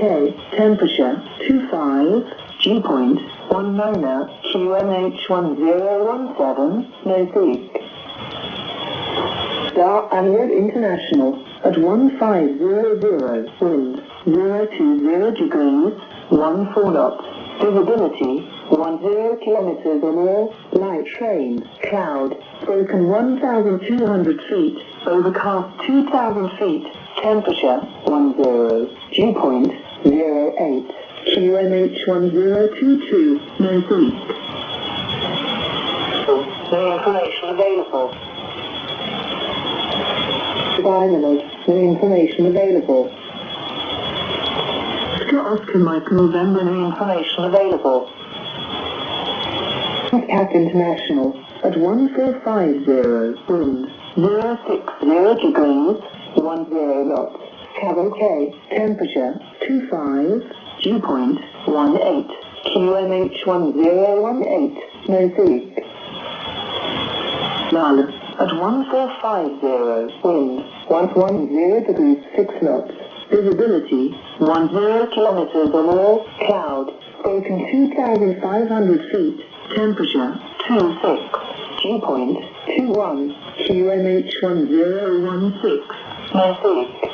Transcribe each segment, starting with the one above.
K, temperature 25, dew point 19, QNH1017, Mozambique. Star Allied International at 1500, wind 020 degrees, 14 knots, visibility 10 kilometers or more, light rain, cloud, broken 1,200 feet, overcast 2,000 feet, temperature 10, dew point 08, QNH1022, Mozambique. No information available. Finally, no information available. Oscar Mike November, no information available. CAP International at 1450, wind 060 degrees, 10 knots. Cabo K, temperature 25, dew point 18, QNH1018, Mozambique. Lala at 1450, wind 110 degrees, 6 knots. Visibility 10 kilometers or more, cloud, broken 2,500 feet, temperature 26, dew point 21, QNH1016, Mozambique.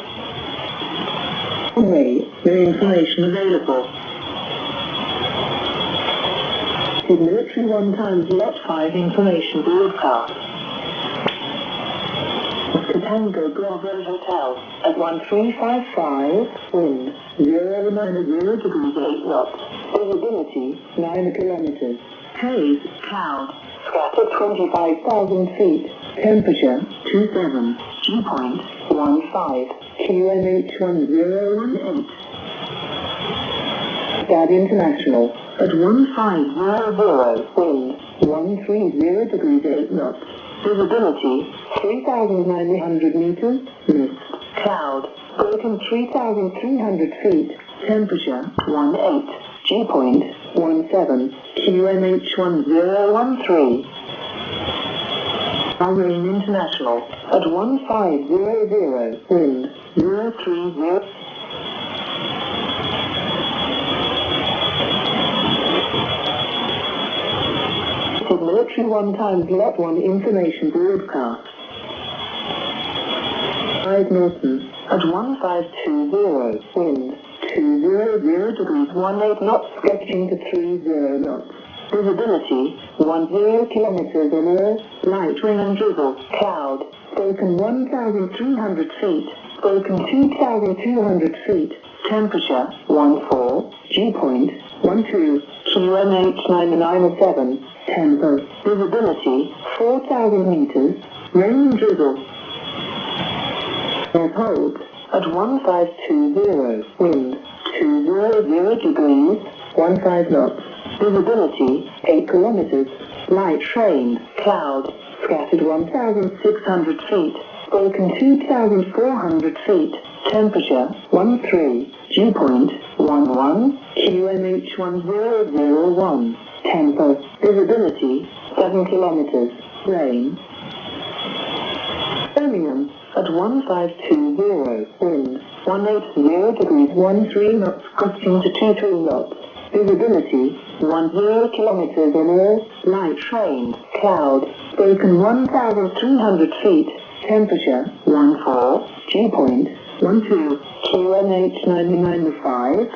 Anyway, no information available. Did military 1 times lot 5 information broadcast. Tango Bravo Hotel at 1355, wind 090 degrees, 8 knots, visibility 9 kilometers, haze, cloud, scattered 25,000 feet, temperature 27, dew point 15, QNH1018. GAD International at 1500, wind 130 degrees, 8 knots. Visibility 3,900 meters, mist, cloud, broken 3,300 feet, temperature 18, dew point 17, QNH1013. Bahrain International at 1500, wind 030. Military 1 times lot 1 information broadcast. 5 Norton at 1520, wind 200 degrees, 18 knots, stretching to 30 knots. Visibility 10 kilometers or more, light rain and drizzle, cloud, broken 1,300 feet, broken 2,200 feet, temperature 14, dew point 12, QNH997. Tempo, visibility 4,000 meters, rain and drizzle. North hold at 1520, wind 200 degrees, 15 knots, visibility 8 kilometers, light rain, cloud, scattered 1,600 feet, broken 2,400 feet, temperature 13, dew point 11, QNH1001. Tempo, visibility 7 kilometers, rain. Birmingham at 1520, wind 180 degrees, 13 knots, gusting to 23 knots. Visibility 10 kilometers or more, light rain, cloud, broken 1,300 feet, temperature 14, dew point 12, QNH995.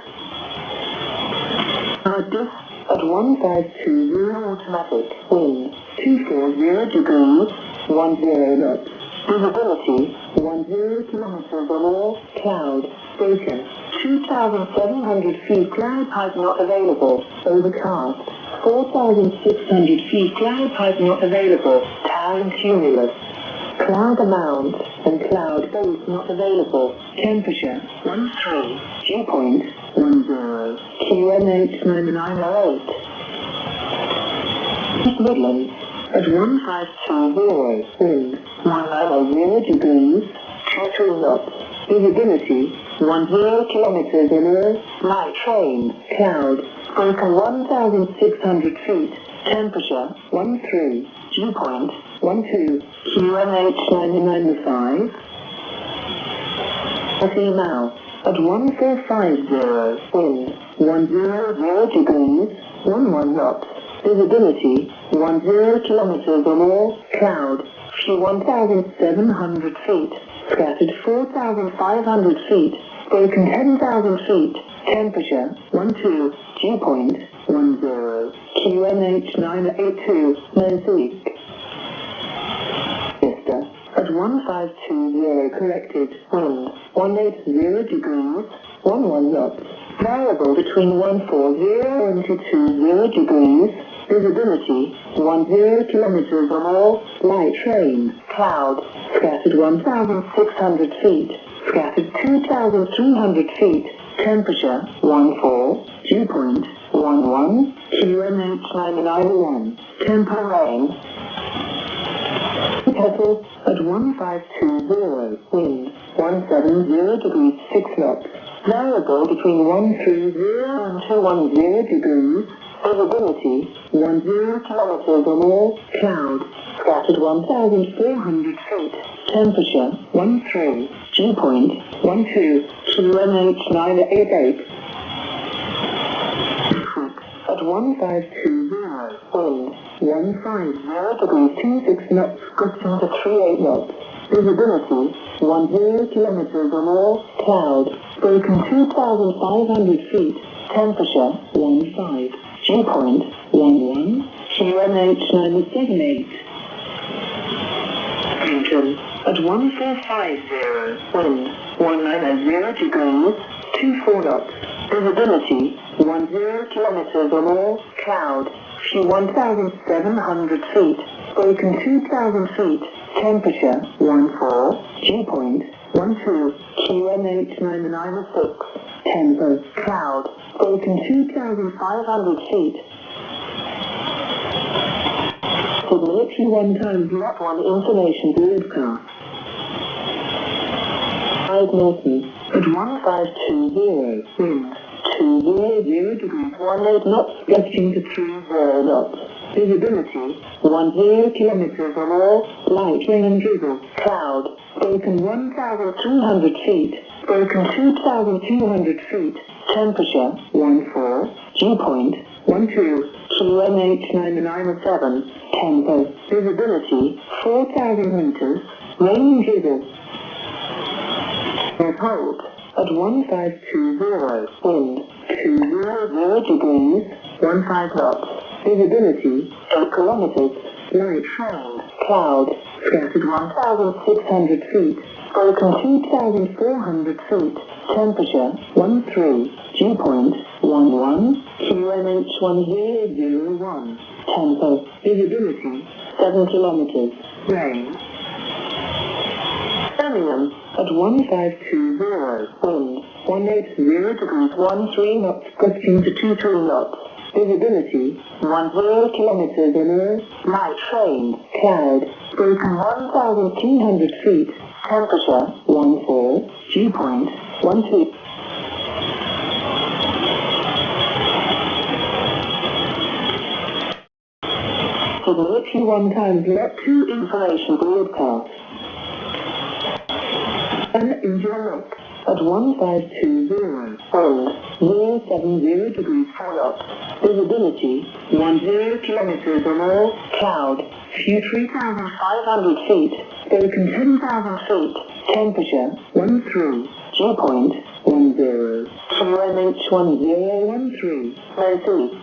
Cardiff at 1520, automatic, wind 240 degrees, 10 knots. Visibility 10 kilometers or more, cloud, broken 2,700 feet, cloud pipe not available, overcast 4,600 feet, cloud pipe not available, tower and cumulus. Cloud amount and cloud base not available, temperature 13, dew point 10, QNH9908. East Midlands at 1520, wind 190 degrees, 23 knots, visibility 10 kilometers or more, light rain, cloud, broken 1,600 feet, temperature 13, dew point 12, QNH995. Now at 1450, wind 100 degrees, 11 knots, visibility 10 kilometers or more, cloud, few 1,700 feet, scattered 4,500 feet, broken 10,000 feet, temperature 12, dew point 10, QNH 982, Mozambique. Vista, at 1520 corrected, wind 180 degrees, 11 knots, variable between 140 and 220 degrees, visibility 10 kilometers or more, light rain, cloud, scattered 1,600 feet, scattered 2,300 feet, temperature 14, dew point 11, QNH 991, temper rain. Kettle at 1520, wind 170 degrees 6 knots, variable between 130 and 210 degrees, visibility 10 kilometers or more, cloud, scattered 1,400 feet, temperature 13, dew point 12, QNH 988. At 1520, wind 150 degrees 26 knots, gusting to 38 knots, visibility 10 kilometers or more, cloud, broken 2,500 feet, temperature 15, dew point 11, QNH 978. Region, at 1450, wind 190 degrees, 24 knots, visibility 10 kilometers or more, cloud, few 1,700 feet, broken 2,000 feet, temperature 14, dew point 12, QNH 996, tempo, cloud, broken 2,500 feet. For military 1 times Lot 1 information broadcast. Hyde Norton, at 1520, wind 200 degrees 18 knots, gusting to 30 knots, visibility 10 kilometers or more, light rain and drizzle, cloud, broken 1,300 feet, broken 2,200 feet, temperature 14, dew point 12, QNH 997, tempo, visibility 4,000 meters, rain and drizzle. Hold at 1520, wind 200 degrees, 15 knots, visibility 8 kilometers, light rain, cloud, scattered 1,600 feet, broken 2,400 feet, temperature 13, dew point 11, QNH 1001, tempo, visibility 7 kilometers, rain. Birmingham, at 1520, wind 180 degrees 13 knots, gusting to 23 knots, visibility 10 kilometers or more, light rain, cloud, broken 1,300 feet, temperature 14, dew point 12. For military 1 times Lot 2 information broadcast. India at 1520, wind 070 degrees 4 knots, visibility 10 kilometers or more, cloud, few 3,500 feet, broken 10,000 feet, temperature 13, dew point 10, QNH 1013, Mozambique.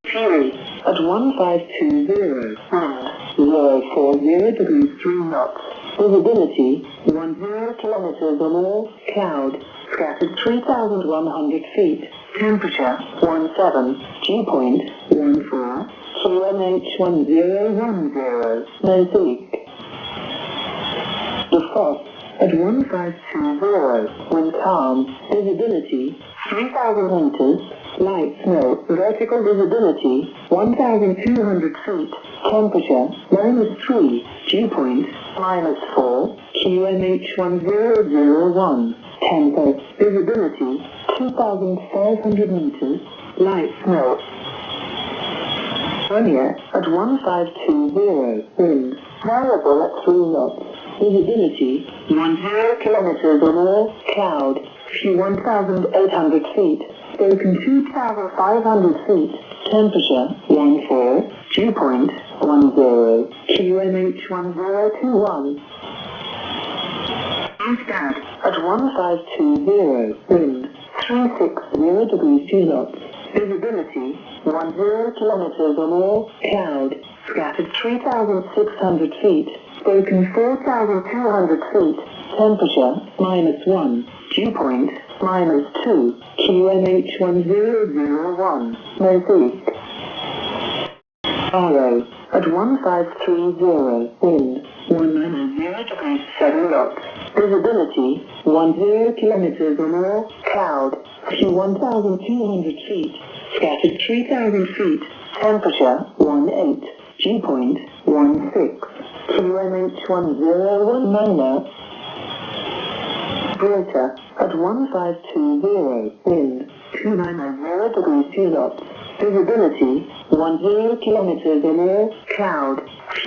Fury at 1520, wind 040 degrees 3 knots, visibility 10 kilometers or more, cloud, scattered 3,100 feet, temperature 17, dew point 14, QNH 1010, Mozambique. The Frost at 1520, wind calm, visibility 3,000 meters, light snow, vertical visibility 1,200 feet, temperature -3, dew point -4, QNH 1001, tempo, visibility 2,500 meters, light snow. Virginia at 1520, wind variable at 3 knots, Visibility 10 kilometers or more. Cloud 1,800 feet. Spoken 2,500 feet. Temperature 14. Dew point 10. QNH 1021. Amstad at 1520. Wind 360 degrees 2 knots. Visibility 10 kilometers or more. Cloud scattered 3,600 feet. Spoken 4,200 feet. Temperature -1. Dew point -2. QNH 1001. Northeast. Arrow at 1530. Wind 190 degrees 7 knots. Visibility 10 kilometers or more. Cloud 1,200 feet. Scattered 3,000 feet. Temperature 18. Dew point 16. QNH 1019. Greater at 1520. Wind 290 degrees 2 knots. Visibility 10 kilometers or more. Cloud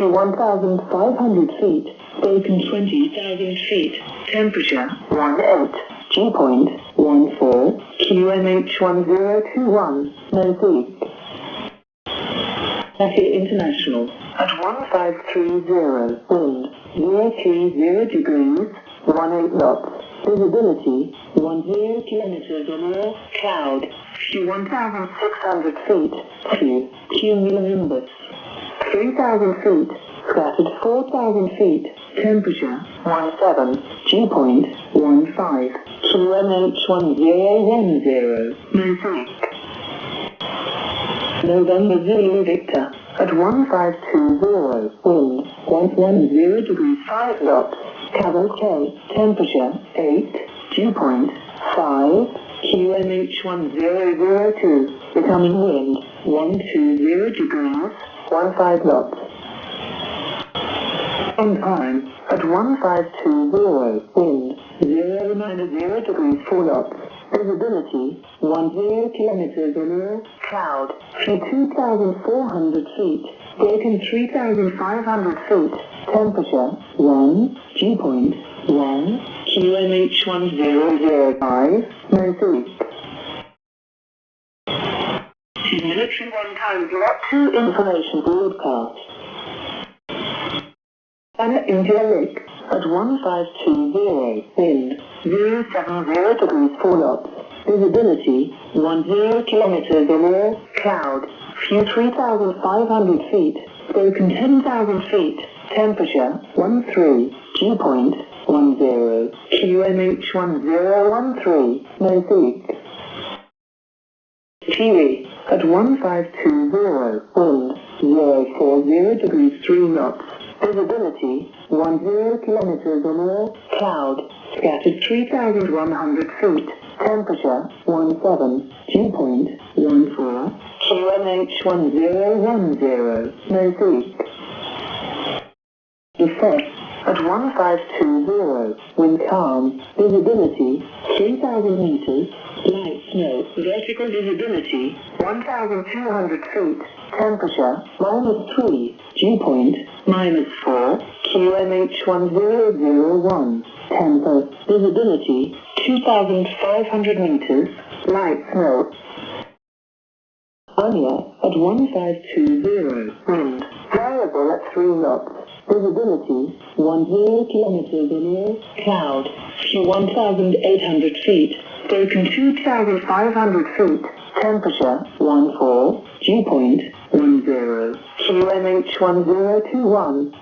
1,500 feet. Spoken 20,000 feet. Temperature 18. Dew point 14. QNH 1021. Northeast. Traffic International at 1530. Wind 030 degrees 18 knots. Visibility 10 kilometers or more. Cloud 1,600 feet. Cumulonimbus 3,000 feet. Scattered 4,000 feet. Temperature 17. Dew point 15. QNH 1010. Northeast. November Zulu Victor at 1520. Wind 110 degrees 5 knots. Cabo K. Temperature 8. Dew point 5. QNH 1002. Becoming wind 120 degrees 15 knots. On time at 1520. Wind 090 degrees 4 knots. Visibility 10 kilometers or more. Cloud 2,400 feet. Spoken 3,500 feet. Temperature 1. Dew point 1. QNH 1005. Northeast. Military 1 times Lot 2 information broadcast. Anna India Lake at 1520. Wind 070 degrees 4 knots. Visibility 10 kilometers or more. Cloud 3,500 feet. Spoken 10,000 feet. Temperature 13. Dew point 10. QNH 1013. Northeast. Kiwi at 1520. Wind 040 degrees 3 knots. Visibility 10 kilometers or more. Cloud scattered 3,100 feet. Temperature 17. Dew point 14. QNH 1010. Northeast. The first at 1520. Wind calm. Visibility 3,000 meters. Light snow. Vertical visibility 1,200 feet. Temperature -3. Dew point -4. QNH 1001. Tempo. Visibility 2,500 meters. Light snow. Anya at 1520. Wind variable at 3 knots. Visibility 10 kilometers or more. Cloud 1,800 feet. Spoken 2,500 feet. Temperature 14. Dew point 10. QNH 1021.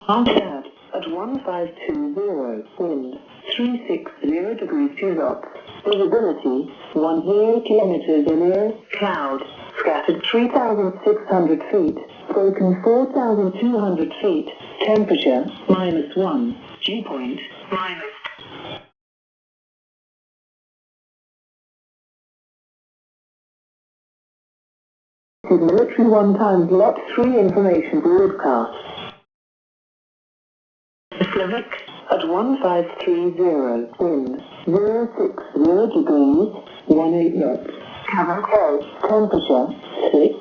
Amstad at 1520. Wind 360 degrees 2 knots. Visibility 10 kilometers or more. Cloud scattered 3,600 feet. Spoken 4,200 feet. Temperature -1. Dew point -. Military 1 times Lot 3 information broadcast. Slavic at 1530. Wind 060 degrees 18 knots. Cabo K. Temperature 6.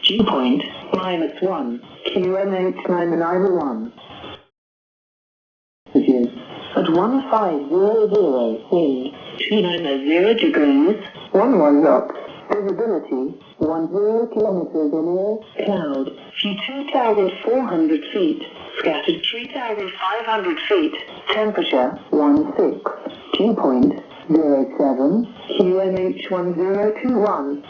Dew point -1. QNH 991. 1500, wind 290 degrees, 11 knots. Visibility 10 kilometers or more, cloud, few 2,400 feet, scattered 3,500 feet, temperature 16, dew point 07, QNH 1021.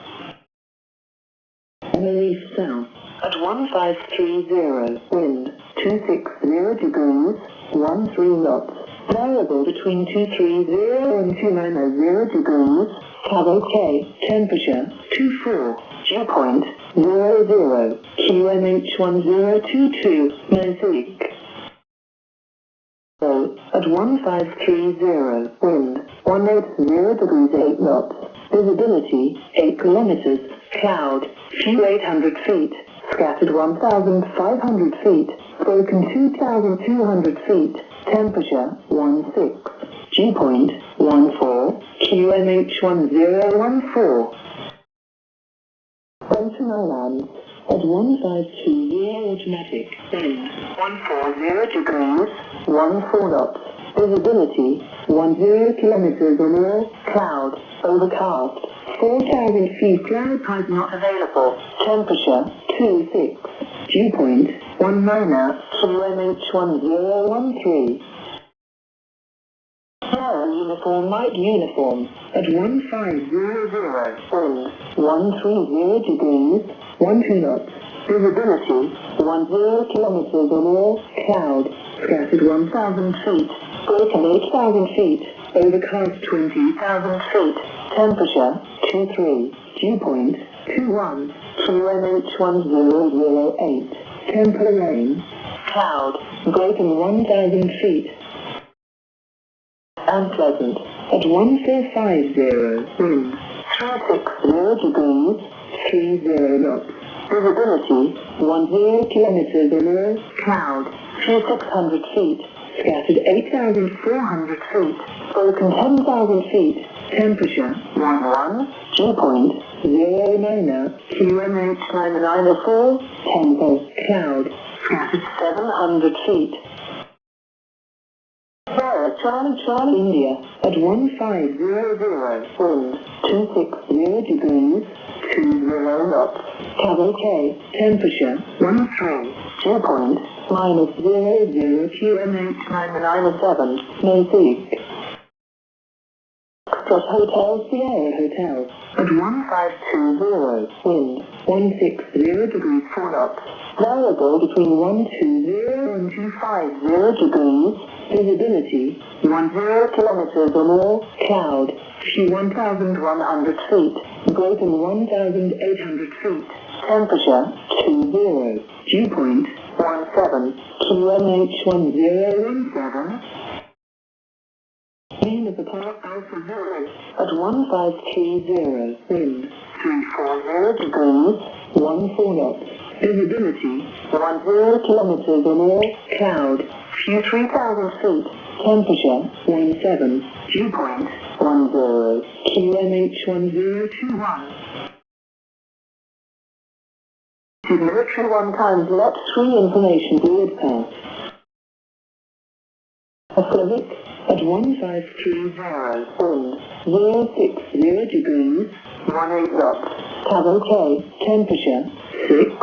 Reef south at 1530, wind 260 degrees, 13 knots. Variable between 230 and 290 degrees. Cabo K, temperature 24, dew point 00, QNH 1022, Mosaic. So, at 1530, wind 180 degrees 8 knots. Visibility 8 kilometers, cloud, few 800 feet, scattered 1,500 feet, broken 2,200 feet, temperature 16, dew point 14, QNH 1014. Central Islands at 1520 automatic, wind 140 degrees, 14 knots. Visibility 10 kilometers or more, cloud, overcast, 4,000 feet, cloud type not available, temperature 26, dew point 19, QNH 1013. Uniform Mike Uniform at 1500, wind 130 degrees, 12 knots. Visibility 10 kilometers or more, cloud, scattered 1,000 feet, broken 8,000 feet, overcast 20,000 feet, temperature 23, dew point 21, QNH 1008, temper rain, cloud, broken 1,000 feet. Unpleasant at 1450, wind 360 degrees, 30 knots. Visibility 10 kilometers or more, cloud, few 600 feet, scattered 8,400 feet, broken 10,000 feet, temperature 11, dew point 09, QNH 994, tempo, cloud, scattered 700 feet. Charlie, India, at 1500, wind 260 degrees, 20 knots. Cabo K, temperature 13, dew point -00, QNH 997, Mosaic. Express Hotel Sierra Hotel, at 1520, wind 160 degrees, 4 knots. Variable between 120 and 250 degrees. Visibility 10 kilometers or more, cloud, few 1,100 feet, broken 1,800 feet, temperature 20, dew point 17, QNH 1017. Name of the park Alpha Zero at 1530, wind 340 degrees, 14 knots. Visibility 10 kilometers or more, cloud, few 3,000 feet, temperature 17, dew point 10, QNH 1021. Military 1 times lot 3 information broadcast. Oslovic at 1530, wind 060 degrees, 18 knots. Cabo K, temperature 6,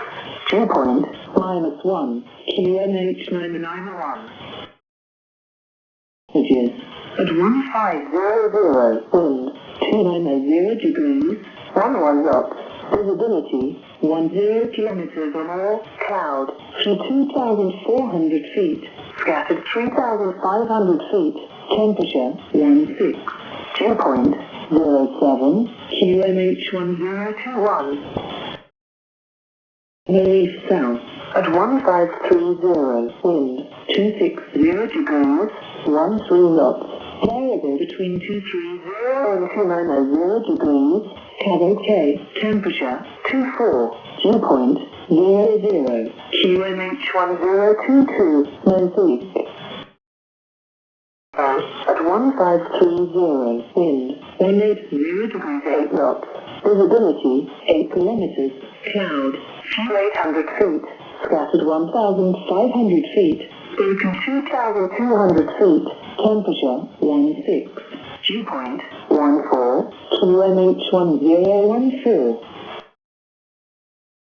dew point -1, QNH 991. Messages at 1500, wind 290 degrees, 11 knots. Visibility 10 kilometers or more, cloud, few 2,400 feet, scattered 3,500 feet, temperature 16, dew point 07, QNH 1021. Reef south at 1530, wind 260 degrees, 13 knots. Variable between 230 and 290 degrees. Cabo K, temperature 24, dew point 00, QNH 1022, Mosaic. At 1530, wind 180 degrees, 8 knots. Visibility 8 kilometers, cloud, few 800 feet, scattered 1,500 feet, broken 2,200 feet, temperature 16. Dew point 14. QMH1014.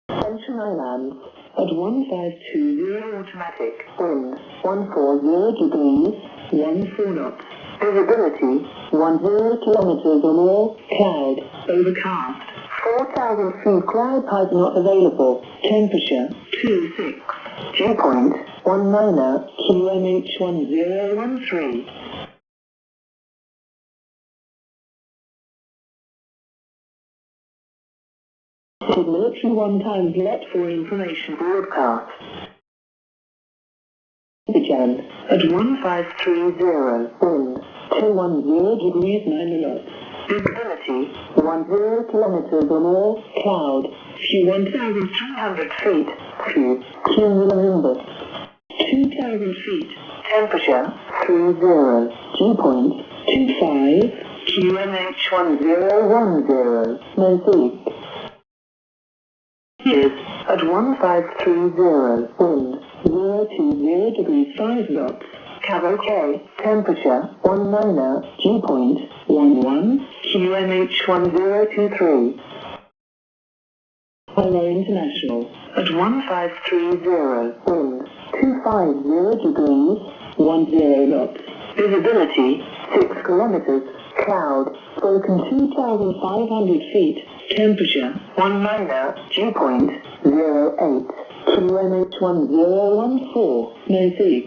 Central Islands at 1520 automatic. Wind 140 degrees, 14 knots. Visibility 10 kilometers or more. Cloud, overcast. 4,000 feet. Cloud pipe not available. Temperature 26. Dew point 19. QMH1013. Military 1 times let for information broadcast. Abidjan at 1530. Wind 210 degrees 9 knots. Visibility 10 kilometers or more. Cloud few 1,300 feet. Few cumulonimbus 2,000 feet. Temperature 30. Dew point 25. QMH1010. Mosaic. Is at 1530. Wind 020 degrees 5 knots. Cabo K. Temperature 19. Dew point 11. QMH1023. Hello International at 1530. Wind 250 degrees 10 knots. Visibility 6 kilometers. Cloud broken 2,500 feet. Temperature 19. Dew point 08. QMH1014. Mosaic.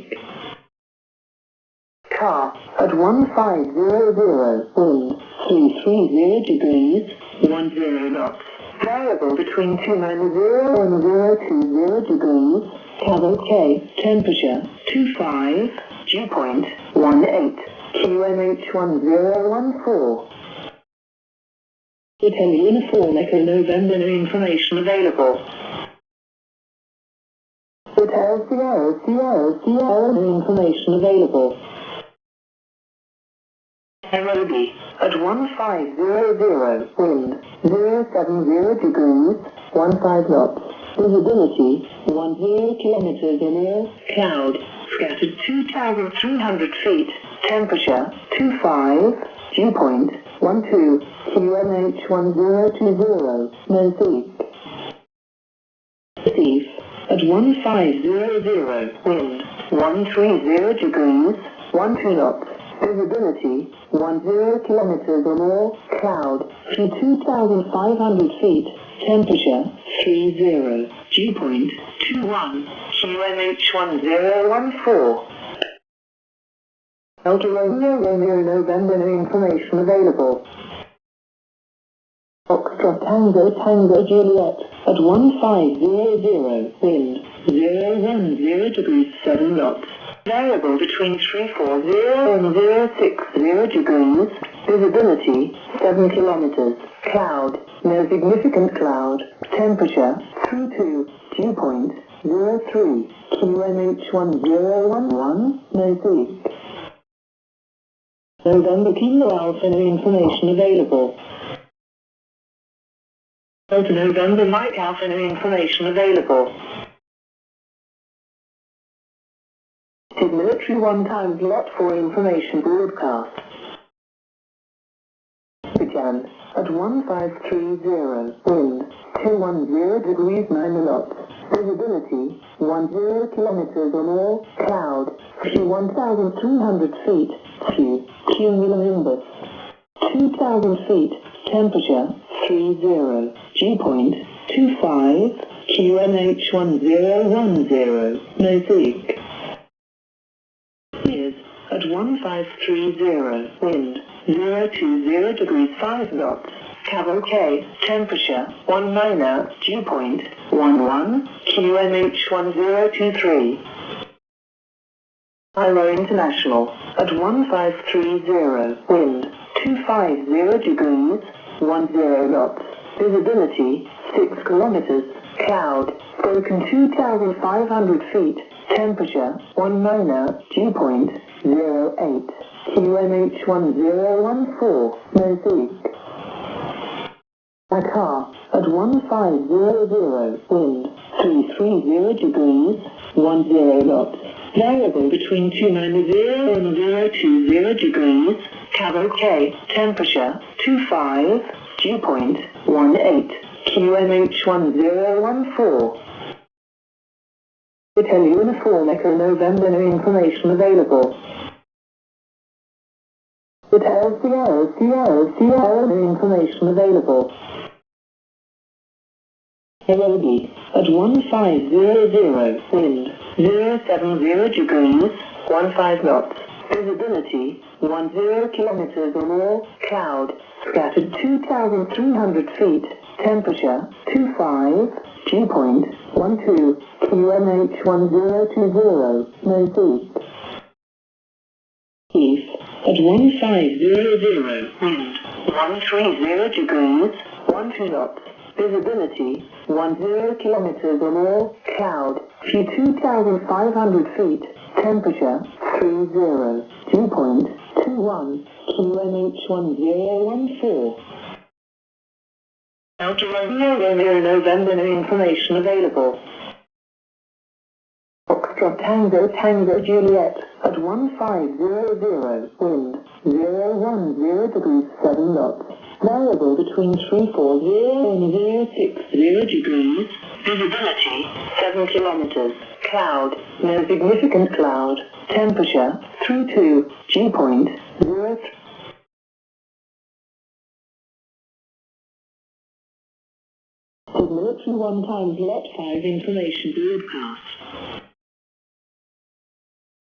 Car at 1500. Wind 330 degrees 10 knots. Variable between 290 and 020 degrees. Cabo K. Temperature 25. Dew point 18. QMH1014. Hotel Uniform Echo November, no information available. Hotel Sierra, no information available. Nairobi at 1500. Wind 070 degrees 15 knots. Visibility 10 kilometers or more. Cloud scattered 2,300 feet. Temperature 25. Dew point 12. QMH1020. Mosaic. Receive at 1500. Wind 130 degrees 12 knots. Visibility 10 kilometers or more. Cloud through 2,500 feet. Temperature 30. Dew point 21. QMH1014. Delta Romeo November, no information available. Foxtrot Tango Juliet at 1500. Wind 010 degrees 7 knots. Variable between 340 and 060 degrees. Visibility 7 kilometers. Cloud, no significant cloud. Temperature 32. Dew point 03. QMH1011. Mosaic. November Kilo Alpha, no information available. Delta November Mike Alpha, no information available. Military 1 times lot for information broadcast. Abidjan at 1530. Wind 210 degrees 9 knots. Visibility 10 kilometers or more. Cloud few 1,300 feet. Few cumulonimbus 2,000 feet. Temperature 30. Dew point 25. QMH1010. Mosaic. Is at 1530. Wind 020 degrees 5 knots. Cabo K. Temperature 19. Dew point 11. QMH1023. Hello International at 1530. Wind 250 degrees 10 knots. Visibility 6 kilometers. Cloud broken 2,500 feet. Temperature 19. Dew point 08. QMH1014. Mosaic. Dakar at 1500. Wind 330 degrees 10 knots. variable between 290 and 020 degrees, Cabo K, temperature 25, dew point 18, QNH 1014. Hotel Uniform Echo November, no information available. Hotel Sierra, no information available. Nairobi, at 1500, wind 070 degrees, 15 knots. Visibility 10 kilometers or more, cloud, scattered 2,300 feet, temperature 25, dew point 12, QNH 1020, northeast. East, at 1500, wind 130 degrees, 12 knots. Visibility 10 kilometers or more, cloud, 2,500 feet, temperature 30, dew point 21, QNH 1014. Delta Romeo November, no information available. Foxtrot Tango Juliet, at 1500, wind 010 degrees 7 knots. Variable between 340 and 060 degrees. Visibility 7 kilometers. Cloud, no significant cloud. Temperature 32, dew point 0. Military 1 times Lot 5 information broadcast.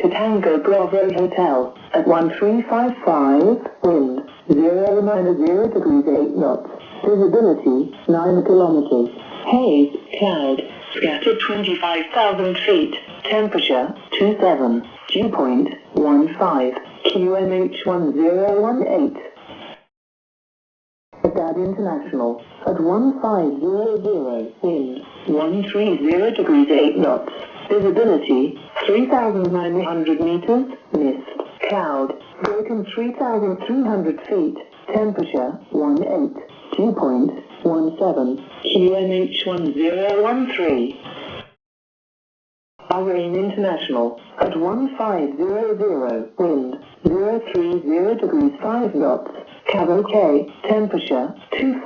To Tango Bravo Hotel, at 1355, wind 090 degrees 8 knots. Visibility 9 kilometers. Haze, cloud, scattered 25,000 feet. Temperature 27, dew point 15, QNH 1018. Baghdad International, at 1500, wind 130 degrees 8 knots. Visibility 3,900 meters, mist, cloud, broken 3,300 feet, temperature 18, dew point 17, QNH 1013. Bahrain International, at 1500, wind 030 degrees 5 knots, Cabo K, temperature 25.